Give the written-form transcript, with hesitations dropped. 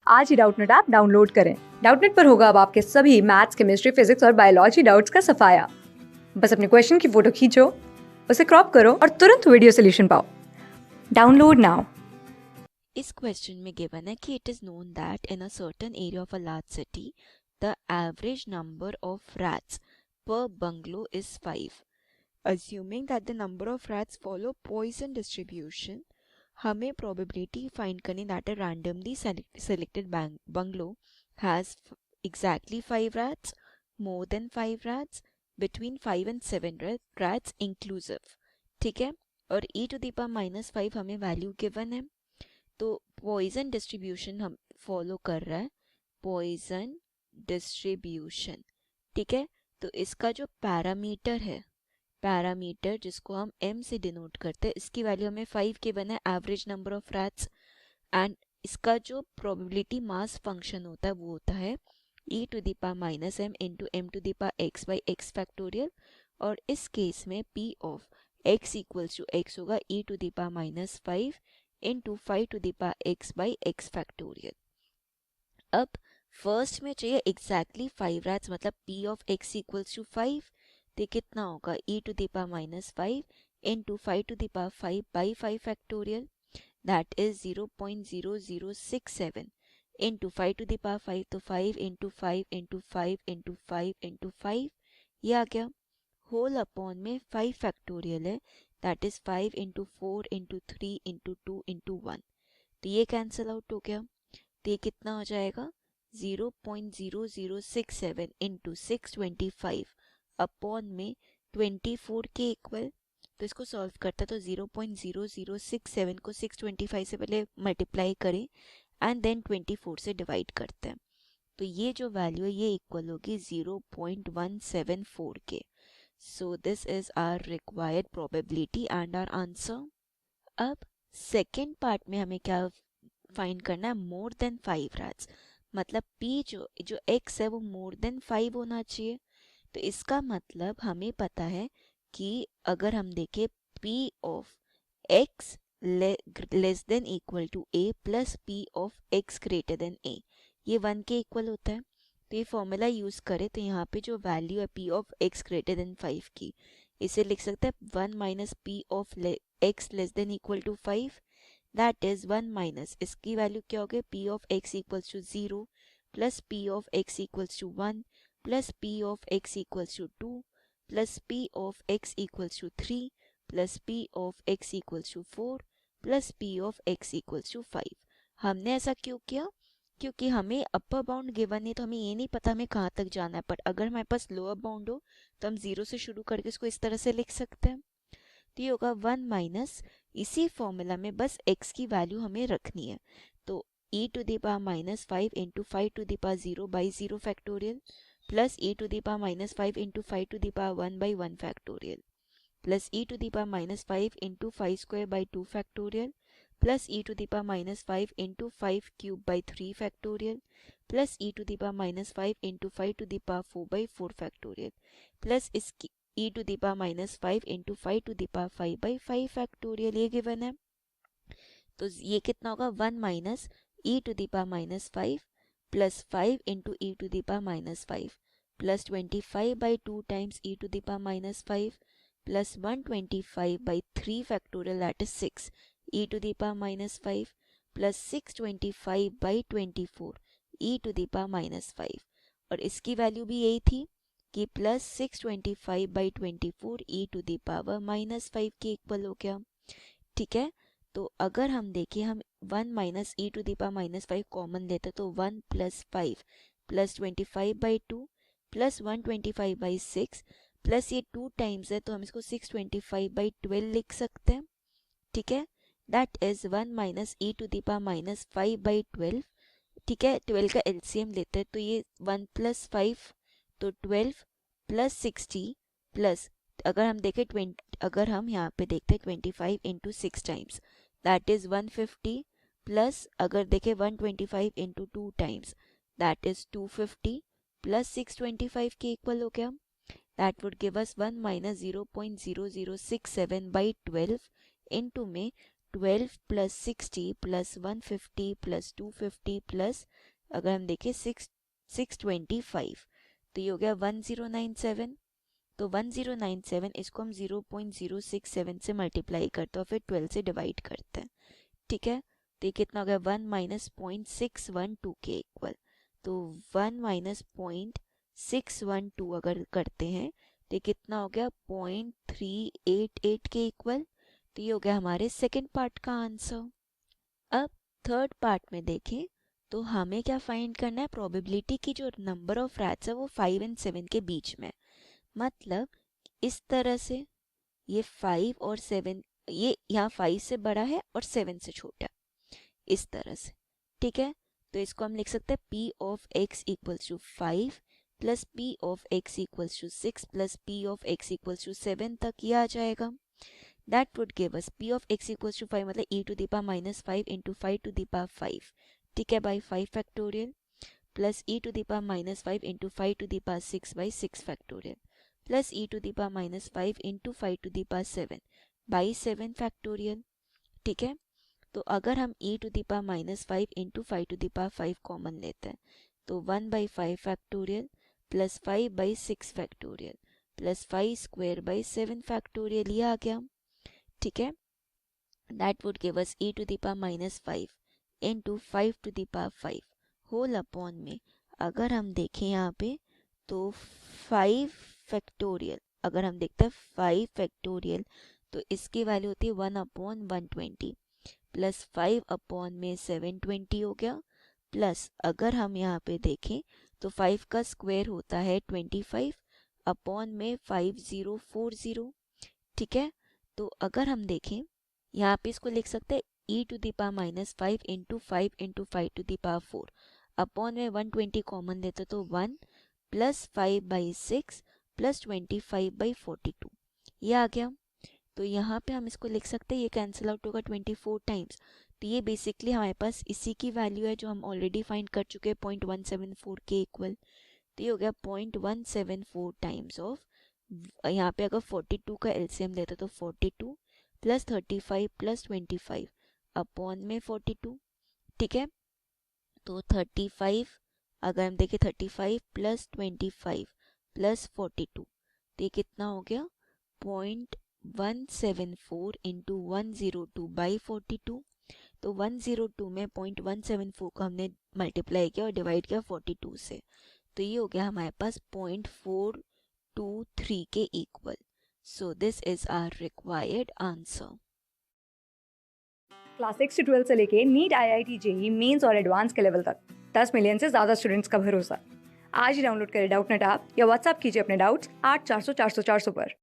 आज ही Doubtnut app download करें। Doubtnut पर होगा अब आपके सभी मैथ्स, केमिस्ट्री, फिजिक्स और बायोलॉजी डाउट्स का सफाया। बस अपने क्वेश्चन की फोटो खींचो, उसे क्रॉप करो और तुरंत वीडियो सोल्यूशन पाओ। Download now. इस क्वेश्चन में गिवन है कि it is known that in a certain area of a large city the average number of rats per bungalow is 5. Assuming that the number of rats follow Poisson distribution, हमें probability find करनी that a randomly selected bungalow has exactly 5 rats, more than 5 rats, between 5 and 7 rats inclusive. ठीक है, और e to the power -5 हमें value given है, तो Poisson distribution हम follow कर रहा है, पॉइजन डिस्ट्रीब्यूशन। ठीक है, तो इसका जो पैरामीटर है, पैरामीटर जिसको हम m से डिनोट करते हैं, इसकी वैल्यू हमें 5 के बना है, average number of rats, and इसका जो प्रोबेबिलिटी मास फंक्शन होता है वो होता है e to the power -m into m to the power x by x factorial, और इस केस में p of x equals to x होगा e to the power -5 into 5 to the power x by x factorial. अब first में चाहिए exactly 5 rats, मतलब p of x equals to 5, तो कितना होगा e to the power -5 into 5 to the power 5 by 5 factorial, that is 0.0067 into 5 to the power 5, तो 5 into 5 into 5 into 5 into 5, ये आ गया। होल अपॉन में 5 फैक्टोरियल है, that is 5 into 4 into 3 into 2 into 1, तो ये कैंसिल आउट हो गया, तो ये कितना हो जाएगा 0.0067 इंटू 625 अपॉन में 24 के इक्वल। तो इसको सॉल्व करता तो 0.0067 को 625 से पहले मल्टीप्लाई करें एंड देन 24 से डिवाइड करते हैं, तो ये जो वैल्यू है ये इक्वल होगी 0.174 के। So this is our required probability and our answer. अब सेकेंड पार्ट में हमें क्या फाइंड करना है, मोर देन 5 रैट्स, मतलब p जो x है वो मोर देन 5 होना चाहिए। तो इसका मतलब हमें पता है कि अगर हम देखें p of x less than equal to a plus p of x greater than a, ये 1 के इक्वल होता है। तो ये फॉर्मूला यूज करें तो यहाँ पे जो वैल्यू है p of x greater than 5 की, इसे लिख सकते हैं 1 minus p of x less than equal to 5, that is 1 minus इसकी वैल्यू क्या हो गई, p of x equals to 0 plus p of x equals to 1 plus p of x equals to 2 plus p of x equals to 3 plus p of x equals to 4 plus p of x equals to 5। हमने ऐसा क्यों किया, क्योंकि हमें upper bound given है तो हमें ये नहीं पता हमें कहाँ तक जाना है, बट अगर हमारे पास लोअर बाउंड हो तो हम 0 से शुरू करके इसको इस तरह से लिख सकते हैं। तो ये होगा 1 माइनस, इसी फॉर्मूला में बस x की वैल्यू हमें रखनी है, तो e to the power -5 into 5 to the power 0 by 0 factorial plus e to the power -5 into 5 to the power 1 by 1 factorial plus e to the power -5 into 5 square by 2 factorial plus e to the power -5 into 5 cube by 3 factorial plus e to the power -5 into 5 to the power 4 by 4 factorial plus इसकी e to the power -5 into 5 to the power 5 by 5 factorial, ये given है। तो ये कितना होगा 1 minus e to the power -5 plus 5 into e to the power -5 plus 25 by 2 times e to the power -5 plus 125 by 3 factorial that is 6 e to the power -5 plus 625 by 24 e to the power -5, और इसकी value भी यही थी कि plus 625 by 24 e to the power -5 के equal हो गया। ठीक है, तो अगर हम देखें हम 1 minus e to the power -5 common लेते तो 1 plus 5 plus 25 by 2 plus 125 by 6 plus ये 2 टाइम्स है तो हम इसको 625 बाई 12 लिख सकते हैं। ठीक है, that is 1 minus e to the power -5 by 12। ठीक है, 12 का एलसीएम लेते हैं तो ये 1 प्लस 5 तो 12 प्लस 60 प्लस, अगर हम देखें 20, अगर हम यहाँ पे देखते हैं 25 into 6 times that is 150 plus अगर देखें 125 into 2 times that is 250 plus 625 के इक्वल हो गया, that would give us 1 minus 0.0067 by 12 into में 12 प्लस 60 प्लस 150 प्लस 250 प्लस अगर हम देखें 625, तो ये हो गया 1097। तो 1097 इसको हम 0.067 से मल्टीप्लाई करते हैं और फिर 12 से डिवाइड करते हैं, ठीक है। तो ये कितना हो गया 1 माइनस 0.612 के इक्वल। तो 1 माइनस 0.612 अगर करते हैं तो ये कितना हो गया 0.388 के इक्वल। तो ये हो गया हमारे सेकंड पार्ट का आंसर। अब थर्ड पार्ट में देखें तो हमें क्या फाइंड करना है, प्रोबेबिलिटी की जो नंबर ऑफ रैट्स है वो 5 और 7 के बीच में। मतलब इस तरह से ये 5 और 7, ये यहाँ 5 से बड़ा है और 7 से छोटा, इस तरह से, ठीक है। तो इसको हम लिख सकते हैं p of x equals to 5 plus p of x equals to 6 plus p of x equals to 7 तक ये आ जाएगा। That would give us p of x equals to 5 मतलब e to the power minus 5 into 5 to the power 5, ठीक है, by 5 factorial plus e to the power minus 5 into 5 to the power 6 by 6 factorial plus e to the power minus 5 into 5 to the power 7 by 7 factorial, ठीक है। तो अगर हम e to the power minus 5 into 5 to the power 5 common लेते हैं तो 1 by 5 factorial plus 5 by 6 factorial plus 5 square by 7 factorial ये आ गया, ठीक है। That would give us e to the power minus 5 into 5 to the power 5 whole upon में अगर हम देखें यहाँ पे तो 5 फैक्टोरियल, अगर हम देखते हैं 5 फैक्टोरियल तो इसकी वैल्यू होती है 1 अपॉन 120 प्लस 5 अपॉन में 720 हो गया, प्लस अगर हम यहाँ पे देखें तो 5 का स्क्वायर होता है 25 अपॉन में 5040, ठीक है। तो अगर हम देखें यहाँ पे इसको लिख सकते हैं e to the power minus 5 into 5 into 5 to the power 4 upon में 120 कॉमन देते तो 1 प्लस 5 बाई 6 प्लस 25 बाई 42 ये आ गया। तो यहाँ पे हम इसको लिख सकते हैं, ये कैंसिल आउट होगा 24 टाइम्स। तो ये बेसिकली हमारे पास इसी की वैल्यू है जो हम ऑलरेडी फाइंड कर चुके हैं 0.174 के इक्वल। तो ये हो गया 0.174 टाइम्स ऑफ, यहाँ पे अगर 42 का एलसीएम देते तो 42 प्लस 35 प्लस 25 अपॉन में 42, ठीक है। तो 35 अगर हम देखें 35 प्लस 25 प्लस 42 तो ये कितना हो गया 0.174 इंटू 102 बाई 42। तो 102 में 0.174 को हमने मल्टीप्लाई किया और डिवाइड किया 42 से, तो ये हो गया हमारे पास 0.423 के equal. So this is our required answer. Class 6 से 12 से लेके नीट, IIT, जेईई मेंस और एडवांस के लेवल तक 10 मिलियन से ज़्यादा स्टूडेंट्स का भरोसा। आज ही डाउनलोड करें डाउटनेट ऐप या व्हाट्सएप कीजिए अपने डाउट्स 8400 400 400 पर।